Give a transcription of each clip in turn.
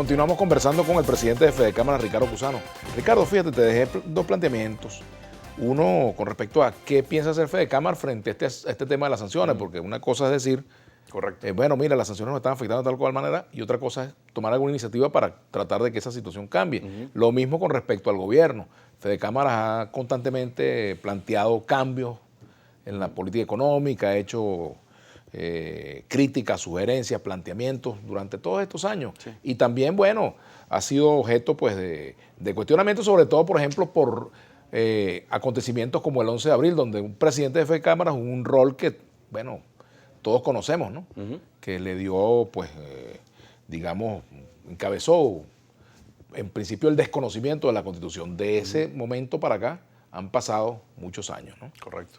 Continuamos conversando con el presidente de Fedecámara, Ricardo Cusano. Ricardo, fíjate, te dejé dos planteamientos. Uno, con respecto a qué piensa hacer Fedecámara frente a este tema de las sanciones, porque una cosa es decir, correcto, bueno, mira, las sanciones nos están afectando de tal o cual manera, y otra cosa es tomar alguna iniciativa para tratar de que esa situación cambie. Lo mismo con respecto al gobierno. Fedecámara ha constantemente planteado cambios en la política económica, ha hecho críticas, sugerencias, planteamientos durante todos estos años. Sí. Y también, bueno, ha sido objeto pues, de cuestionamiento, sobre todo, por ejemplo, por acontecimientos como el 11 de abril, donde un presidente de Fedecámara jugó un rol que, bueno, todos conocemos, ¿no? Que le dio, pues, digamos, encabezó, en principio, el desconocimiento de la Constitución. De ese momento para acá han pasado muchos años, ¿no? correcto.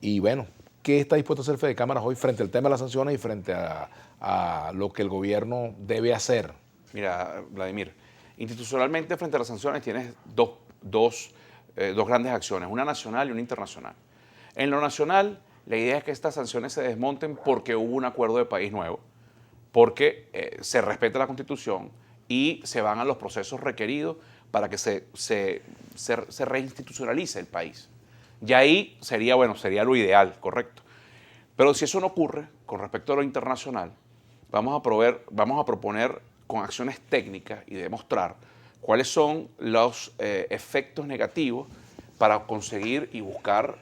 Y bueno, ¿qué está dispuesto a hacer Fedecámara hoy frente al tema de las sanciones y frente a lo que el gobierno debe hacer? Mira, Vladimir, institucionalmente frente a las sanciones tienes dos grandes acciones, una nacional y una internacional. En lo nacional, la idea es que estas sanciones se desmonten porque hubo un acuerdo de país nuevo, porque se respeta la Constitución y se van a los procesos requeridos para que se reinstitucionalice el país. Y ahí sería, bueno, sería lo ideal, correcto. Pero si eso no ocurre, con respecto a lo internacional, vamos a proponer con acciones técnicas y demostrar cuáles son los efectos negativos para conseguir y buscar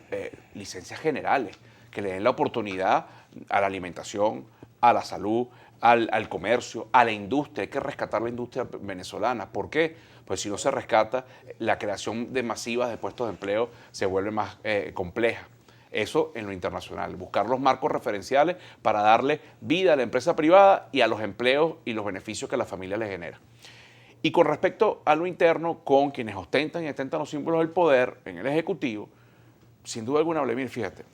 licencias generales que le den la oportunidad a la alimentación, a la salud, al comercio, a la industria. Hay que rescatar la industria venezolana. ¿Por qué? Pues si no se rescata, la creación de masivas de puestos de empleo se vuelve más compleja. Eso en lo internacional, buscar los marcos referenciales para darle vida a la empresa privada y a los empleos y los beneficios que la familia le genera. Y con respecto a lo interno, con quienes ostentan los símbolos del poder en el Ejecutivo, sin duda alguna, Vladimir, fíjate,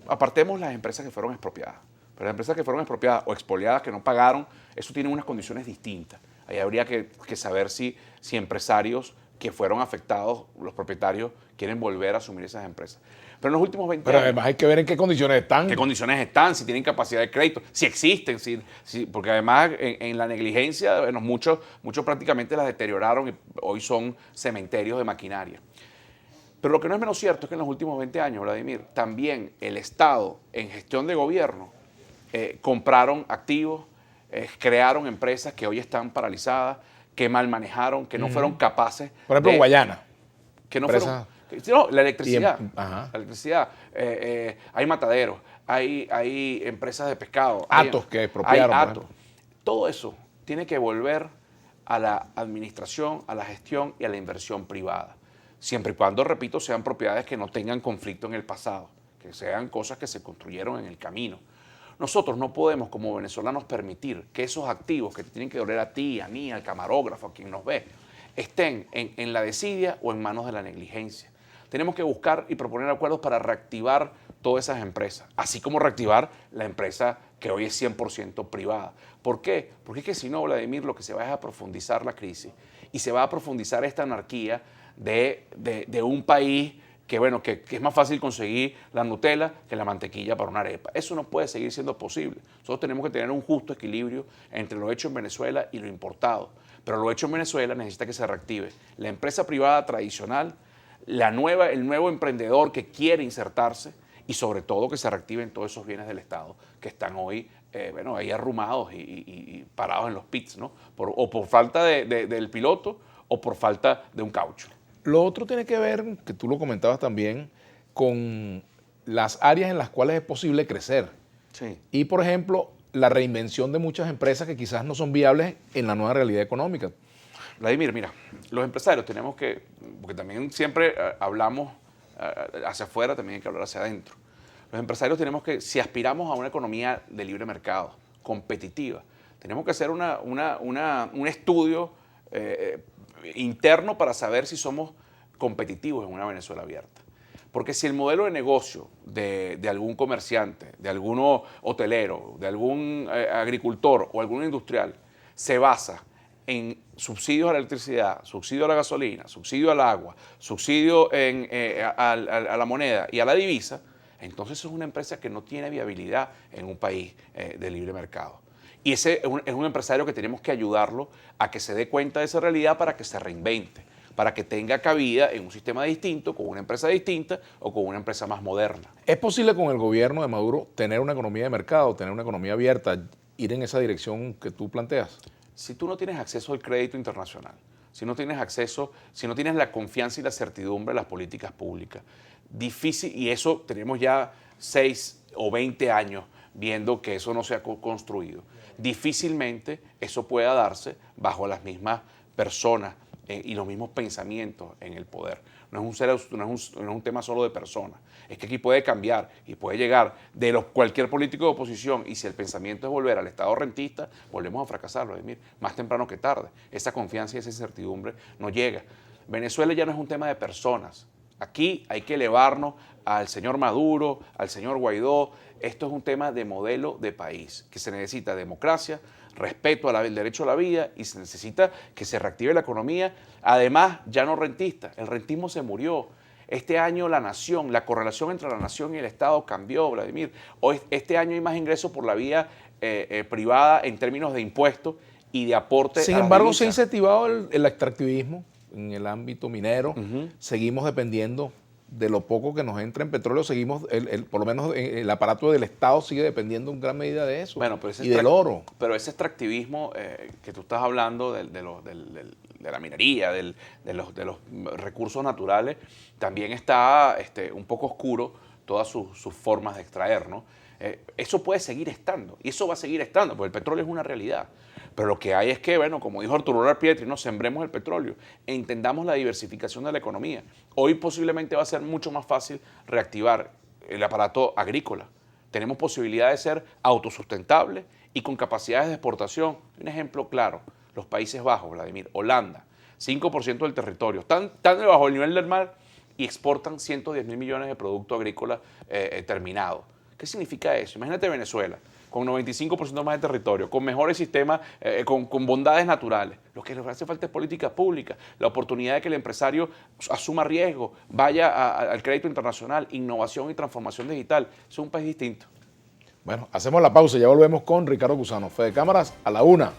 apartemos las empresas que fueron expropiadas. Pero las empresas que fueron expropiadas o expoliadas que no pagaron, eso tiene unas condiciones distintas. Ahí habría que saber si empresarios que fueron afectados, los propietarios, quieren volver a asumir esas empresas. Pero en los últimos 20 Pero años... además hay que ver en qué condiciones están. ¿Qué condiciones están? Si tienen capacidad de crédito, si existen, porque además en la negligencia, bueno, muchos prácticamente las deterioraron y hoy son cementerios de maquinaria. Pero lo que no es menos cierto es que en los últimos 20 años, Vladimir, también el Estado en gestión de gobierno compraron activos, crearon empresas que hoy están paralizadas, que mal manejaron, que no fueron capaces. Por ejemplo, en Guayana. Que no empresa, fueron. No, la electricidad. La electricidad. Hay mataderos, hay empresas de pescado. Atos que expropiaron. Hay atos. Todo eso tiene que volver a la administración, a la gestión y a la inversión privada. Siempre y cuando, repito, sean propiedades que no tengan conflicto en el pasado, que sean cosas que se construyeron en el camino. Nosotros no podemos, como venezolanos, permitir que esos activos que te tienen que doler a ti, a mí, al camarógrafo, a quien nos ve, estén en la desidia o en manos de la negligencia. Tenemos que buscar y proponer acuerdos para reactivar todas esas empresas, así como reactivar la empresa que hoy es 100% privada. ¿Por qué? Porque es que si no, Vladimir, lo que se va es a profundizar la crisis y se va a profundizar esta anarquía de un país que, bueno, que es más fácil conseguir la Nutella que la mantequilla para una arepa. Eso no puede seguir siendo posible. Nosotros tenemos que tener un justo equilibrio entre lo hecho en Venezuela y lo importado. Pero lo hecho en Venezuela necesita que se reactive la empresa privada tradicional, el nuevo emprendedor que quiere insertarse y sobre todo que se reactiven todos esos bienes del Estado que están hoy ahí arrumados y parados en los pits, ¿no? O por falta del piloto o por falta de un caucho. Lo otro tiene que ver, que tú lo comentabas también, con las áreas en las cuales es posible crecer. Sí. Y, por ejemplo, la reinvención de muchas empresas que quizás no son viables en la nueva realidad económica. Vladimir, mira, los empresarios tenemos que, porque también siempre hablamos hacia afuera, también hay que hablar hacia adentro. Los empresarios tenemos que, si aspiramos a una economía de libre mercado, competitiva, tenemos que hacer un estudio interno para saber si somos competitivos en una Venezuela abierta. Porque si el modelo de negocio de algún comerciante, de algún hotelero, de algún agricultor o algún industrial se basa en subsidios a la electricidad, subsidio a la gasolina, subsidio al agua, subsidio a la moneda y a la divisa, entonces es una empresa que no tiene viabilidad en un país de libre mercado. Y ese es un empresario que tenemos que ayudarlo a que se dé cuenta de esa realidad para que se reinvente, para que tenga cabida en un sistema distinto, con una empresa distinta o con una empresa más moderna. ¿Es posible con el gobierno de Maduro tener una economía de mercado, tener una economía abierta, ir en esa dirección que tú planteas? Si tú no tienes acceso al crédito internacional, si no tienes acceso, si no tienes la confianza y la certidumbre de las políticas públicas, difícil, y eso tenemos ya 6 o 20 años viendo que eso no se ha construido. Difícilmente eso pueda darse bajo las mismas personas y los mismos pensamientos en el poder. No es un tema solo de personas. Es que aquí puede cambiar y puede llegar de cualquier político de oposición, y si el pensamiento es volver al Estado rentista, volvemos a fracasar, Vladimir, más temprano que tarde. Esa confianza y esa incertidumbre no llega. Venezuela ya no es un tema de personas. Aquí hay que elevarnos al señor Maduro, al señor Guaidó. Esto es un tema de modelo de país, que se necesita democracia, respeto al derecho a la vida, y se necesita que se reactive la economía. Además, ya no rentista, el rentismo se murió. Este año la nación, la correlación entre la nación y el Estado cambió, Vladimir. Hoy, este año hay más ingresos por la vía privada en términos de impuestos y de aporte. Sin embargo, se ha incentivado el extractivismo en el ámbito minero. Seguimos dependiendo de lo poco que nos entra en petróleo, seguimos, por lo menos el aparato del Estado sigue dependiendo en gran medida de eso, bueno, pero y del oro. Pero ese extractivismo que tú estás hablando de la minería, de los recursos naturales, también está un poco oscuro todas sus formas de extraer, ¿no? Eso puede seguir estando, y eso va a seguir estando, porque el petróleo es una realidad. Pero lo que hay es que, bueno, como dijo Arturo Lar Pietri, no sembremos el petróleo e entendamos la diversificación de la economía. Hoy posiblemente va a ser mucho más fácil reactivar el aparato agrícola. Tenemos posibilidad de ser autosustentables y con capacidades de exportación. Un ejemplo claro, los Países Bajos, Vladimir, Holanda, 5% del territorio, están debajo del nivel del mar y exportan 110.000 millones de productos agrícolas terminados. ¿Qué significa eso? Imagínate Venezuela, con 95% más de territorio, con mejores sistemas, con bondades naturales. Lo que les hace falta es política pública, la oportunidad de que el empresario asuma riesgo, vaya al crédito internacional, innovación y transformación digital. Es un país distinto. Bueno, hacemos la pausa y ya volvemos con Ricardo Cusano. Fede Cámaras a la 1.